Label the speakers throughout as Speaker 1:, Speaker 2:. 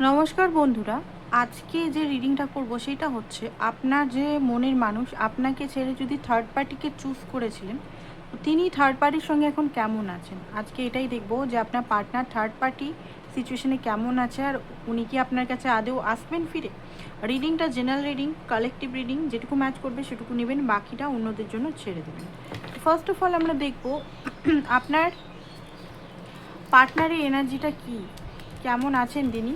Speaker 1: নমস্কার বন্ধুরা, আজকে যে রিডিংটা করব সেটা হচ্ছে আপনার যে মনের মানুষ আপনাকে ছেড়ে যদি থার্ড পার্টিকে চুজ করেছিলেন, তিনি থার্ড পার্টির সঙ্গে এখন কেমন আছেন। আজকে এটাই দেখব যে আপনার পার্টনার থার্ড পার্টি সিচুয়েশনে কেমন আছে আর উনি কি আপনার কাছে আদৌ আসবেন ফিরে। রিডিংটা জেনারেল রিডিং, কালেকটিভ রিডিং, যেটুকু ম্যাচ করবে সেটুকু নেবেন, বাকিটা অন্যদের জন্য ছেড়ে দেবেন। ফার্স্ট অফ অল আমরা দেখব আপনার পার্টনারের এনার্জিটা কি, কেমন আছেন তিনি,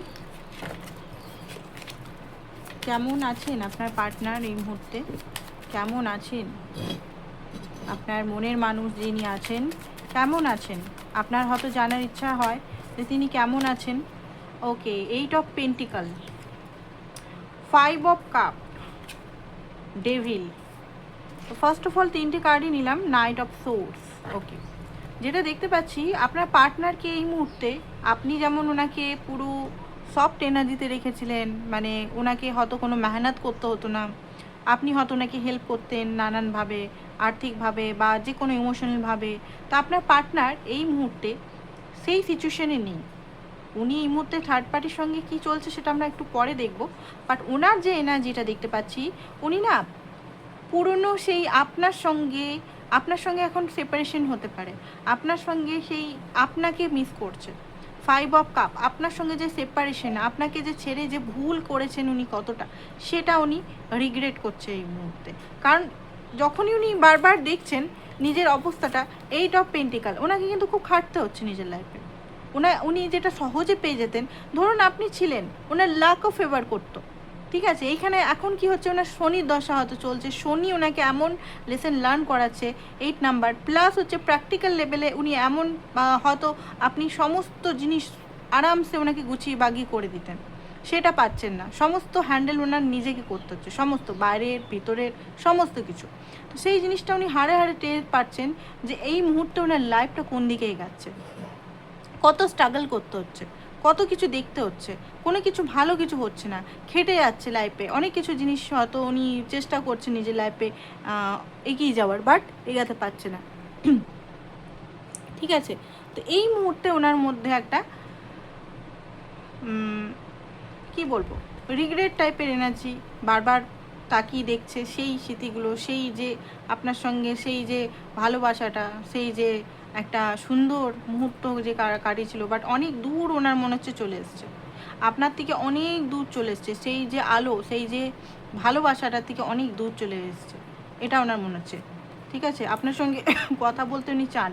Speaker 1: কেমন আছেন আপনার পার্টনার এই মুহূর্তে, কেমন আছেন আপনার মনের মানুষ যিনি আছেন, কেমন আছেন। আপনার হয়তো জানার ইচ্ছা হয় যে তিনি কেমন আছেন। ওকে, 8 of pentacle, 5 of cup, devil. তো ফার্স্ট অফ অল তিনটে কার্ডই নিলাম, নাইট অফ সোর্স। ওকে, যেটা দেখতে পাচ্ছি আপনার পার্টনারকে এই মুহূর্তে আপনি যেমন ওনাকে পুরো সফট এনার্জিতে রেখেছিলেন, মানে ওনাকে হয়তো কোনো মেহনত করতে হতো না, আপনি হয়তো ওনাকে হেল্প করতেন নানানভাবে, আর্থিকভাবে বা যে কোনো ইমোশনালভাবে। তো আপনার পার্টনার এই মুহূর্তে সেই সিচুয়েশনে নেই। উনি এই মুহূর্তে থার্ড পার্টির সঙ্গে কী চলছে সেটা আমরা একটু পরে দেখব। বাট ওনার যে এনার্জিটা দেখতে পাচ্ছি, উনি না পুরনো সেই আপনার সঙ্গে এখন সেপারেশন হতে পারে, আপনার সঙ্গে সেই আপনাকে মিস করছে। 5 অফ কাপ, আপনার সঙ্গে যে সেপারেশন, আপনাকে যে ছেড়ে যে ভুল করেছেন উনি কতটা, সেটা উনি রিগ্রেট করছে এই মুহূর্তে। কারণ যখনই উনি বারবার দেখছেন নিজের অবস্থাটা, 8 অফ পেন্টিকাল, ওনাকে কিন্তু খুব খাটতে হচ্ছে নিজের লাইফে। উনি যেটা সহজে পেয়ে যেতেন, ধরুন আপনি ছিলেন, ওনার লাকও ফেভার করতো। ঠিক আছে, এইখানে এখন কি হচ্ছে, ওনার শনির দশা হয়তো চলছে, শনি ওনাকে এমন লেসন লার্ন করাচ্ছে। 8 নাম্বার প্লাস হচ্ছে প্র্যাকটিক্যাল লেভেলে উনি এমন হয়তো আপনি সমস্ত জিনিস আরামসে ওনাকে গুছিয়ে বাগিয়ে করে দিতেন, সেটা পাচ্ছেন না। সমস্ত হ্যান্ডেল ওনার নিজেকে করতে হচ্ছে, সমস্ত বাইরের ভিতরের সমস্ত কিছু। তো সেই জিনিসটা উনি হাড়ে হাড়ে টের পাচ্ছেন যে এই মুহূর্তে ওনার লাইফটা কোন দিকে এগাচ্ছে, কত স্ট্রাগল করতে হচ্ছে, কত কিছু দেখতে হচ্ছে, কোনো কিছু ভালো কিছু হচ্ছে না, খেটে যাচ্ছে লাইফে। অনেক কিছু জিনিস হয়তো উনি চেষ্টা করছেন নিজের লাইফে এগিয়ে যাওয়ার, বাট এগাতে পারছে না। ঠিক আছে, তো এই মুহূর্তে ওনার মধ্যে একটা কি বলবো, রিগ্রেট টাইপের এনার্জি, বারবার তাকিয়ে দেখছে সেই স্মৃতিগুলো, সেই যে আপনার সঙ্গে সেই যে ভালোবাসাটা, সেই যে একটা সুন্দর মুহূর্ত যে কাটিয়েছিল, বাট অনেক দূর ওনার মনে হচ্ছে চলে এসছে, আপনার থেকে অনেক দূর চলে এসছে, সেই যে আলো, সেই যে ভালোবাসাটার থেকে অনেক দূর চলে এসছে, এটা ওনার মনে হচ্ছে। ঠিক আছে, আপনার সঙ্গে কথা বলতে উনি চান,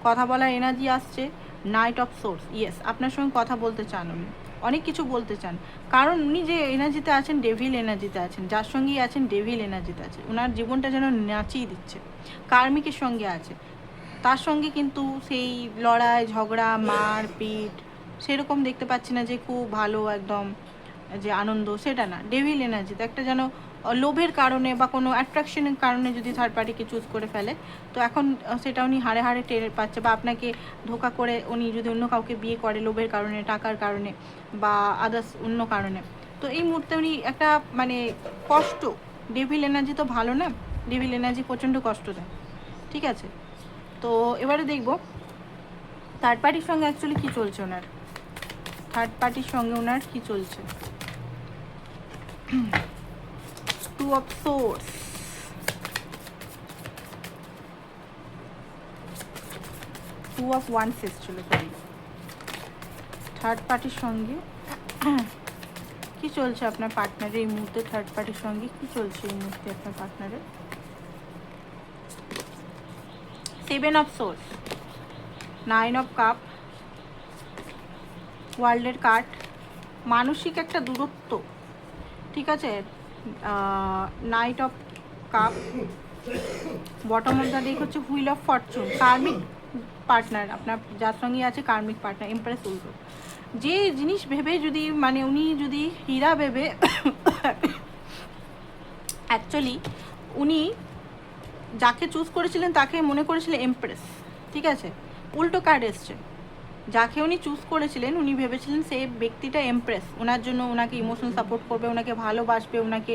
Speaker 1: কথা বলার এনার্জি আসছে, নাইট অফ সোর্স। ইয়েস, আপনার সঙ্গে কথা বলতে চান উনি, অনেক কিছু বলতে চান। কারণ উনি যে এনার্জিতে আছেন, ডেভিল এনার্জিতে আছেন, যার সঙ্গেই আছেন ডেভিল এনার্জিতে আছে, ওনার জীবনটা যেন নাচিয়ে দিচ্ছে, কার্মিকের সঙ্গে আছে। তার সঙ্গে কিন্তু সেই লড়াই ঝগড়া মারপিট সেরকম দেখতে পাচ্ছি না যে খুব ভালো একদম যে আনন্দ, সেটা না। ডেভিল এনার্জিতে একটা যেন লোভের কারণে বা কোনো অ্যাট্রাকশনের কারণে যদি থার্ড পার্টিকে চুজ করে ফেলে, তো এখন সেটা উনি হাড়ে হাড়ে টের পাচ্ছে। বা আপনাকে ধোকা করে উনি যদি অন্য কাউকে বিয়ে করে লোভের কারণে, টাকার কারণে বা আদার্স অন্য কারণে, তো এই মুহূর্তে উনি একটা মানে কষ্ট, ডেভিল এনার্জি তো ভালো না, ডেভিল এনার্জি প্রচণ্ড কষ্ট দেয়। ঠিক আছে, তো এবারে দেখব থার্ড পার্টির সঙ্গে অ্যাকচুয়ালি কী চলছে ওনার, থার্ড পার্টির সঙ্গে ওনার কী চলছে। 2 অফ সোর্স, 2 অফ ওয়ান্স এসেছিল, সরি। থার্ড পার্টির সঙ্গে কী চলছে আপনার পার্টনারের এই মুহূর্তে, থার্ড পার্টির সঙ্গে কী চলছে এই মুহূর্তে আপনার পার্টনারের। 7 অফ সোর্স, 9 অফ কাপ, ওয়ার্ল্ডের কার্ড, মানসিক একটা দূরত্ব। ঠিক আছে, knight of cup, bottom of the deck হচ্ছে wheel of fortune, karmic partner আপনার যার সঙ্গে আছে, কার্মিক পার্টনার, এমপ্রেস উল্টো। যে জিনিস ভেবে যদি মানে উনি যদি হীরা ভেবে অ্যাকচুয়ালি উনি যাকে চুজ করেছিলেন তাকে মনে করেছিলেন এমপ্রেস। ঠিক আছে, উল্টো কার্ড এসছে, যাকে উনি চুজ করেছিলেন উনি ভেবেছিলেন সেই ব্যক্তিটা এমপ্রেস, ওনার জন্য ওনাকে ইমোশনাল সাপোর্ট করবে, ওনাকে ভালোবাসবে, ওনাকে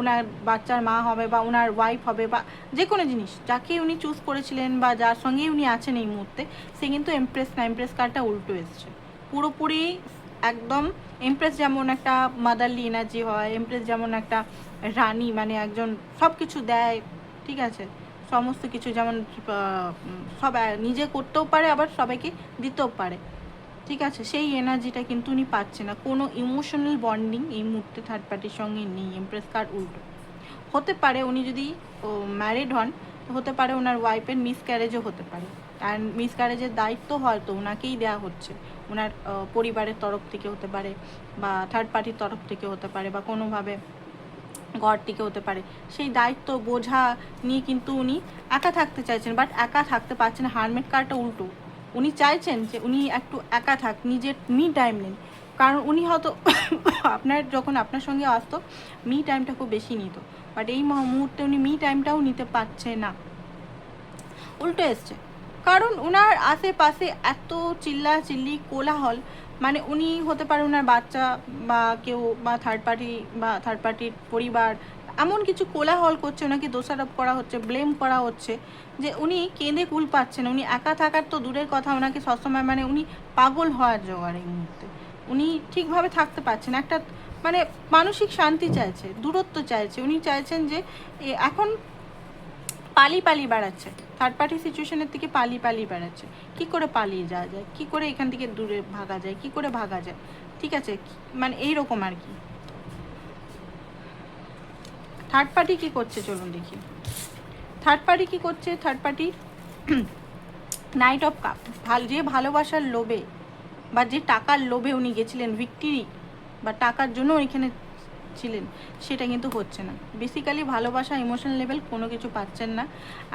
Speaker 1: ওনার বাচ্চার মা হবে বা ওনার ওয়াইফ হবে বা যে কোনো জিনিস, যাকে উনি চুজ করেছিলেন বা যার সঙ্গেই উনি আছেন এই মুহূর্তে, সে কিন্তু এমপ্রেস না, এমপ্রেস কার্ডটা উল্টো এসছে, পুরোপুরি একদম এমপ্রেস যেমন একটা মাদারলি এনার্জি হয়, এমপ্রেস যেমন একটা রানী, মানে একজন সব কিছু দেয়, ঠিক আছে, সমস্ত কিছু যেমন সব নিজে করতেও পারে, আবার সবাইকে দিতেও পারে, ঠিক আছে, সেই এনার্জিটা কিন্তু উনি পাচ্ছে না। কোনো ইমোশনাল বন্ডিং এই মুহূর্তে থার্ড পার্টির সঙ্গে নেই। এমপ্রেস কার্ড উল্টো। হতে পারে উনি যদি ম্যারিড হন, হতে পারে ওনার ওয়াইফের মিসক্যারেজও হতে পারে, অ্যান্ড মিসক্যারেজের দায়িত্ব হয়তো ওনাকেই দেওয়া হচ্ছে, ওনার পরিবারের তরফ থেকে হতে পারে, বা থার্ড পার্টির তরফ থেকে হতে পারে, বা কোনোভাবে ঘর থেকে হতে পারে। সেই দায়িত্ব বোঝা নিয়ে কিন্তু উনি একা থাকতে চাইছেন, বাট একা থাকতে পারছেন। হারমেট কার্ডটা উল্টো। উনি চাইছেন যে উনি একটু একা থাক, নিজের মি টাইম নেন, কারণ উনি হয়তো আপনার যখন আপনার সঙ্গে আসতো মি টাইমটা খুব বেশি নিত, বাট এই মুহূর্তে উনি মি টাইমটাও নিতে পারছে না, উল্টো এসছে। কারণ ওনার আশেপাশে এত চিল্লি কোলাহল, মানে উনি হতে পারে ওনার বাচ্চা বা কেউ, বা থার্ড পার্টির পরিবার এমন কিছু কোলাহল করছে, ওনাকে দোষারোপ করা হচ্ছে, ব্লেম করা হচ্ছে, যে উনি কেঁদে কুল পাচ্ছেন। উনি একা থাকার তো দূরের কথা, ওনাকে সবসময় মানে উনি পাগল হওয়ার জোগাড় এই মুহূর্তে। উনি ঠিকভাবে থাকতে পারছেন, একটা মানে মানসিক শান্তি চাইছে, দূরত্ব চাইছে। উনি চাইছেন যে এখন পালি বেড়াচ্ছে, থার্ড পার্টি সিচুয়েশনের থেকে পালি বেড়াচ্ছে। কি করে পালিয়ে যাওয়া যায়, কি করে এখান থেকে দূরে ভাগা যায়, কি করে ভাগা যায়, ঠিক আছে, মানে এইরকম আর কি। থার্ড পার্টি কী করছে চলুন দেখি। থার্ড পার্টি কী করছে? Third party night of cup. যে ভালোবাসার লোভে বা যে টাকার লোভে উনি গেছিলেন, ভিক্টরি বা টাকার জন্য ওইখানে ছিলেন, সেটা কিন্তু হচ্ছে না। বেসিক্যালি ভালোবাসা, ইমোশনাল লেভেল কোনো কিছু পাচ্ছেন না।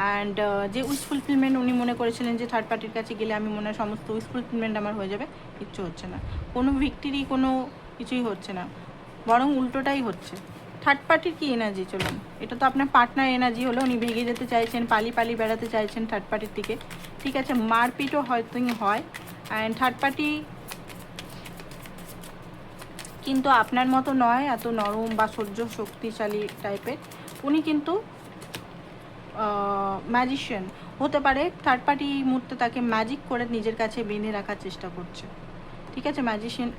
Speaker 1: অ্যান্ড যে উইশ ফুলফিলমেন্ট উনি মনে করেছিলেন যে থার্ড পার্টির কাছে গেলে আমি মনে হয় সমস্ত উইশ ফুলফিলমেন্ট আমার হয়ে যাবে, কিচ্ছু হচ্ছে না। কোনো ভিক্টরি, কোনো কিছুই হচ্ছে না, বরং উল্টোটাই হচ্ছে। থার্ড পার্টির কী এনার্জি চলুন, এটা তো আপনার পার্টনার এনার্জি হলো। উনি ভেগে যেতে চাইছেন, পালি বেড়াতে চাইছেন থার্ড পার্টির দিকে, ঠিক আছে, মারপিটও হয়তো হয়। অ্যান্ড থার্ড পার্টি কিন্তু আপনার মতো নয় এত নরম বা সহ্য শক্তিশালী টাইপের। উনি কিন্তু ম্যাজিশিয়ান হতে পারে। থার্ড পার্টি এই মুহূর্তে তাকে ম্যাজিক করে নিজের কাছে বেঁধে রাখার চেষ্টা করছে, ঠিক আছে, ম্যাজিশিয়ান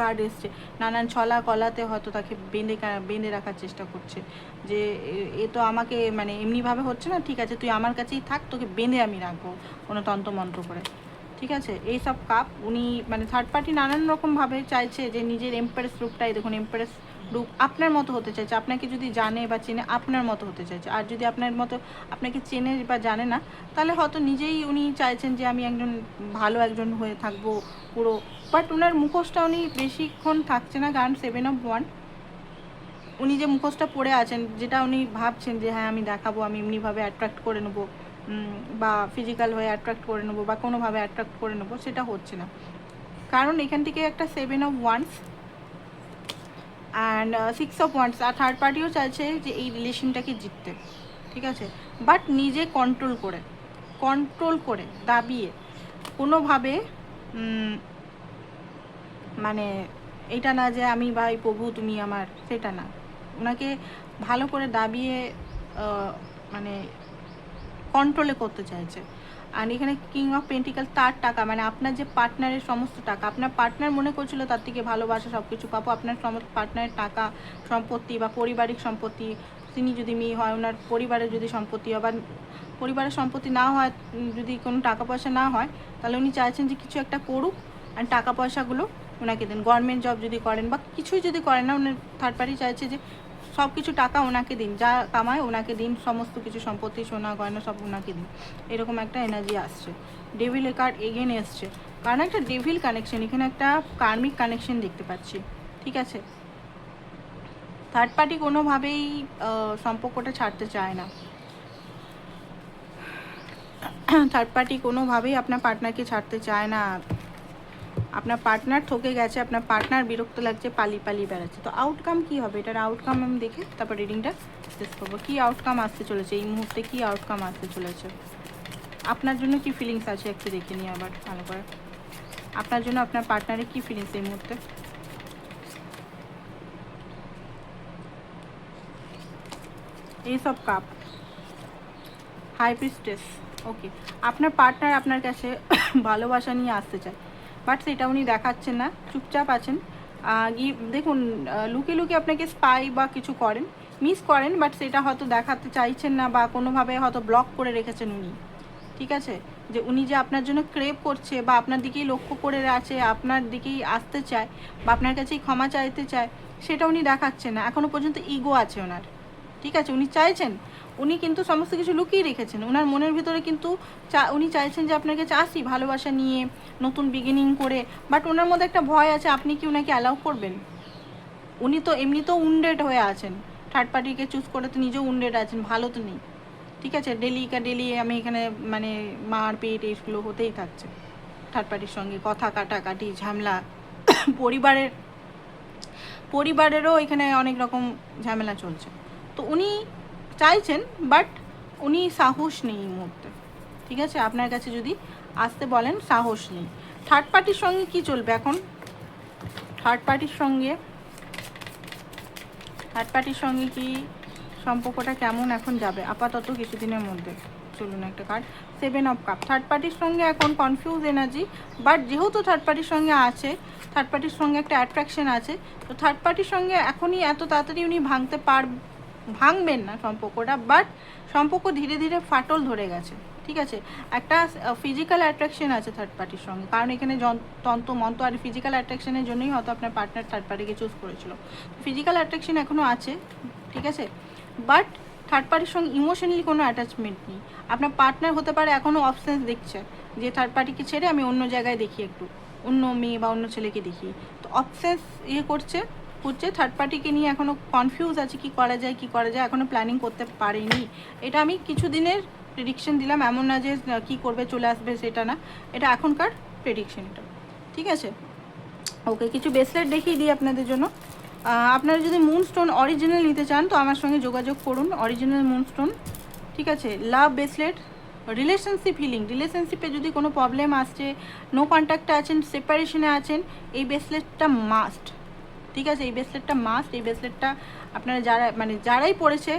Speaker 1: কার্ড এসছে। নানান ছলা কলাতে হয়তো তাকে বেঁধে রাখার চেষ্টা করছে, যে এ তো আমাকে মানে এমনিভাবে হচ্ছে না, ঠিক আছে তুই আমার কাছেই থাক, তোকে বেঁধে আমি রাখবো কোনো তন্ত্রমন্ত্র করে, ঠিক আছে। এইসব কাপ উনি মানে থার্ড পার্টি নানান রকমভাবে চাইছে যে নিজের এমপ্রেস রূপটাই দেখুন, এমপ্রেস রূপ আপনার মতো হতে চাইছে। আপনাকে যদি জানে বা চেনে আপনার মতো হতে চাইছে, আর যদি আপনার মতো আপনাকে চেনে বা জানে না, তাহলে হয়তো নিজেই উনি চাইছেন যে আমি একজন ভালো একজন হয়ে থাকবো পুরো। বাট ওনার মুখোশটা উনি বেশিক্ষণ থাকছে না, কারণ 7 of Wands উনি যে মুখোশটা পরে আছেন, যেটা উনি ভাবছেন যে হ্যাঁ আমি দেখাবো, আমি এমনিভাবে অ্যাট্রাক্ট করে নেবো, বা ফিজিক্যাল হয়ে অ্যাট্রাক্ট করে নেবো, বা কোনোভাবে অ্যাট্রাক্ট করে নেবো, সেটা হচ্ছে না। কারণ এখান থেকে একটা 7 of Wands and 6 of Wands, আর থার্ড পার্টিও চাইছে যে এই রিলেশনটাকে জিততে, ঠিক আছে, বাট নিজে কন্ট্রোল করে দাবিয়ে, কোনোভাবে মানে এটা না যে আমি ভাই প্রভু তুমি আমার, সেটা না। ওনাকে ভালো করে দাবিয়ে মানে কন্ট্রোলে করতে চাইছে। আর এখানে কিং অফ পেন্টিকাল, তার টাকা মানে আপনার যে পার্টনারের সমস্ত টাকা, আপনার পার্টনার মনে করছিল তার থেকে ভালোবাসা সব কিছু পাবো, আপনার পার্টনারের টাকা সম্পত্তি বা পারিবারিক সম্পত্তি, তিনি যদি মেয়ে হয় ওনার পরিবারের যদি সম্পত্তি হয়, বা পরিবারের সম্পত্তি না হয়, যদি কোনো টাকা পয়সা না হয়, তাহলে উনি চাইছেন যে কিছু একটা করুক আর টাকা পয়সাগুলো ওনাকে দেন। গভর্নমেন্ট জব যদি করেন বা কিছুই যদি করেন না, উনার থার্ড পার্টি চাইছে যে সব কিছু টাকা ওনাকে দিন, যা কামায় ওনাকে দিন, সমস্ত কিছু সম্পত্তি সোনা গয়না সব ওনাকে দিন, এরকম একটা এনার্জি আসছে। ডেভিল কার্ড এগেন এসছে, কারণ একটা ডেভিল কানেকশন, এখানে একটা কার্মিক কানেকশন দেখতে পাচ্ছি, ঠিক আছে। থার্ড পার্টি কোনোভাবেই সম্পর্কটা ছাড়তে চায় না। থার্ড পার্টি কোনোভাবেই আপনার পার্টনারকে ছাড়তে চায় না। আপনার পার্টনার ঠকে গেছে, আপনার পার্টনার বিরক্ত লাগছে, পালি বেড়াচ্ছে। তো আউটকাম কী হবে, এটার আউটকাম আমি দেখে তারপর রিডিংটা শেষ করবো। কী আউটকাম আসতে চলেছে এই মুহূর্তে, কী আউটকাম আসতে চলেছে আপনার জন্য, কী ফিলিংস আছে একটু দেখে নিই আবার ভালো করে। আপনার জন্য আপনার পার্টনারের কী ফিলিংস এই মুহূর্তে। এইসব কাপ, হাই প্রিস্টেস, ওকে। আপনার পার্টনার আপনার কাছে ভালোবাসা নিয়ে আসতে চায়, বাট সেটা উনি দেখাচ্ছেন না, চুপচাপ আছেন। দেখুন লুকিয়ে লুকিয়ে আপনাকে স্পাই বা কিছু করেন, মিস করেন, বাট সেটা হয়তো দেখাতে চাইছেন না বা কোনোভাবে হয়তো ব্লক করে রেখেছেন উনি। ঠিক আছে, যে উনি যে আপনার জন্য ক্রেভ করছে বা আপনার দিকেই লক্ষ্য করে আছে, আপনার দিকেই আসতে চায় বা আপনার কাছেই ক্ষমা চাইতে চায়, সেটা উনি দেখাচ্ছে না। এখনও পর্যন্ত ইগো আছে ওনার। ঠিক আছে, উনি চাইছেন, উনি কিন্তু সমস্ত কিছু লুকিয়ে রেখেছেন ওনার মনের ভিতরে, কিন্তু উনি চাইছেন যে আপনার কাছে আসি ভালোবাসা নিয়ে, নতুন বিগিনিং করে, বাট ওনার মধ্যে একটা ভয় আছে, আপনি কি ওনাকে অ্যালাউ করবেন? উনি তো এমনিতেও উন্ডেড হয়ে আছেন, থার্ড পার্টিকে চুজ করে তো নিজেও উন্ডেড আছেন, ভালো তো নেই। ঠিক আছে, ডেলি আমি এখানে মানে মারপিট এইগুলো হতেই থাকছে থার্ড পার্টির সঙ্গে, কথা কাটাকাটি ঝামেলা, পরিবারেরও এখানে অনেক রকম ঝামেলা চলছে। তো উনি চাইছেন, বাট উনি সাহস নেই এই মুহূর্তে। ঠিক আছে, আপনার কাছে যদি আসতে বলেন সাহস নেই। থার্ড পার্টির সঙ্গে কি চলবে এখন? থার্ড পার্টির সঙ্গে কি সম্পর্কটা কেমন এখন যাবে আপাতত কিছুদিনের মধ্যে? চলুন একটা কার্ড, 7 অফ কাপ। থার্ড পার্টির সঙ্গে এখন কনফিউজ এনার্জি, বাট যেহেতু থার্ড পার্টির সঙ্গে আছে, থার্ড পার্টির সঙ্গে একটা অ্যাট্রাকশন আছে, তো থার্ড পার্টির সঙ্গে এখনই এত তাড়াতাড়ি উনি ভাঙবেন না সম্পর্কটা, বাট সম্পর্ক ধীরে ধীরে ফাটল ধরে গেছে। ঠিক আছে, একটা ফিজিক্যাল অ্যাট্রাকশন আছে থার্ড পার্টির সঙ্গে, কারণ এখানে তন্ত্র মন্ত্র আর ফিজিক্যাল অ্যাট্রাকশনের জন্যই হয়তো আপনার পার্টনার থার্ড পার্টিকে চুজ করেছিল। ফিজিক্যাল অ্যাট্রাকশন এখনও আছে, ঠিক আছে, বাট থার্ড পার্টির সঙ্গে ইমোশনালি কোনো অ্যাটাচমেন্ট নেই। আপনার পার্টনার হতে পারে এখনও অপশানস দেখছে যে থার্ড পার্টিকে ছেড়ে আমি অন্য জায়গায় দেখি, একটু অন্য মেয়ে বা অন্য ছেলেকে দেখি, তো অপশানস করছে থার্ড পার্টিকে নিয়ে এখনও কনফিউজ আছে, কি করা যায় এখনও প্ল্যানিং করতে পারেনি। এটা আমি কিছু দিনের প্রেডিকশন দিলাম, এমন না যে কী করবে চলে আসবে সেটা না, এটা এখনকার প্রেডিকশন এটা। ঠিক আছে, ওকে, কিছু ব্রেসলেট দেখিয়ে দিই আপনাদের জন্য। আপনারা যদি মুনস্টোন অরিজিনাল নিতে চান তো আমার সঙ্গে যোগাযোগ করুন, অরিজিনাল মুনস্টোন। ঠিক আছে, লাভ ব্রেসলেট, রিলেশনশিপে যদি কোনো প্রবলেম আসছে, নো কন্ট্যাক্টে আছেন, সেপারেশনে আছেন, এই ব্রেসলেটটা মাস্ট। ঠিক আছে, এই ব্রেসলেটটা আপনারা যারাই পড়েছে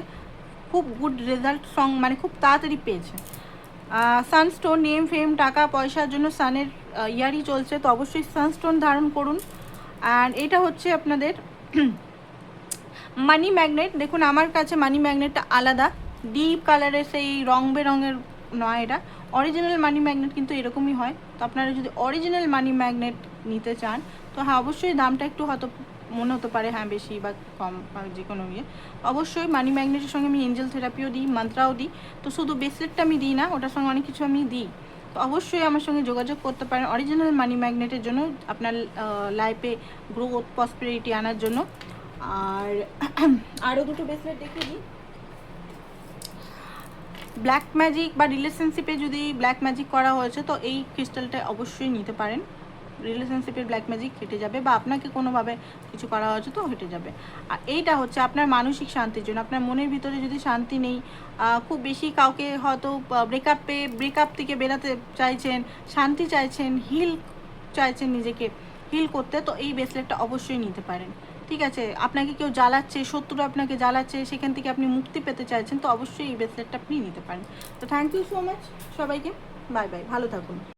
Speaker 1: খুব গুড রেজাল্ট খুব তাড়াতাড়ি পেয়েছে। সানস্টোন, নেম ফেম টাকা পয়সার জন্য সানের ইয়ারই চলছে, তো অবশ্যই সানস্টোন ধারণ করুন। অ্যান্ড এটা হচ্ছে আপনাদের মানি ম্যাগনেট। দেখুন আমার কাছে মানি ম্যাগনেটটা আলাদা, ডিপ কালারের, সেই রং বেরঙের নয়, এটা অরিজিনাল মানি ম্যাগনেট কিন্তু এরকমই হয়। তো আপনারা যদি অরিজিনাল মানি ম্যাগনেট নিতে চান তো হ্যাঁ, অবশ্যই দামটা একটু হয়তো মনে হতে পারে হ্যাঁ বেশি বা কম বা যে কোনো অবশ্যই মানি ম্যাগনেটের সঙ্গে আমি এঞ্জেল থেরাপিও দিই, মন্ত্রাও দিই। তো শুধু ব্রেসলেটটা আমি দিই না, ওটার সঙ্গে অনেক কিছু আমি দিই। তো অবশ্যই আমার সঙ্গে যোগাযোগ করতে পারেন অরিজিনাল মানি ম্যাগনেটের জন্য, আপনার লাইফে গ্রোথ প্রসপেরিটি আনার জন্য। আর আরও দুটো ব্রেসলেট দেখিয়ে দিই। ব্ল্যাক ম্যাজিক বা রিলেশনশিপে যদি ব্ল্যাক ম্যাজিক করা হয়েছে তো এই ক্রিস্টালটা অবশ্যই নিতে পারেন, রিলেশনশিপের ব্ল্যাক ম্যাজিক হেঁটে যাবে, বা আপনাকে কোনোভাবে কিছু করা হয়েছে তো হেঁটে যাবে। আর এইটা হচ্ছে আপনার মানসিক শান্তির জন্য, আপনার মনের ভিতরে যদি শান্তি নেই, খুব বেশি কাউকে হয়তো ব্রেকআপ থেকে বেরাতে চাইছেন, শান্তি চাইছেন, চাইছেন নিজেকে হিল করতে, তো এই ব্রেসলেটটা অবশ্যই নিতে পারেন। ঠিক আছে, আপনাকে কেউ জ্বালাচ্ছে, শত্রু আপনাকে জ্বালাচ্ছে, সেখান থেকে আপনি মুক্তি পেতে চাইছেন, তো অবশ্যই এই ব্রেসলেটটা আপনি নিতে পারেন। তো থ্যাংক ইউ সো মাচ সবাইকে, বাই বাই, ভালো থাকুন।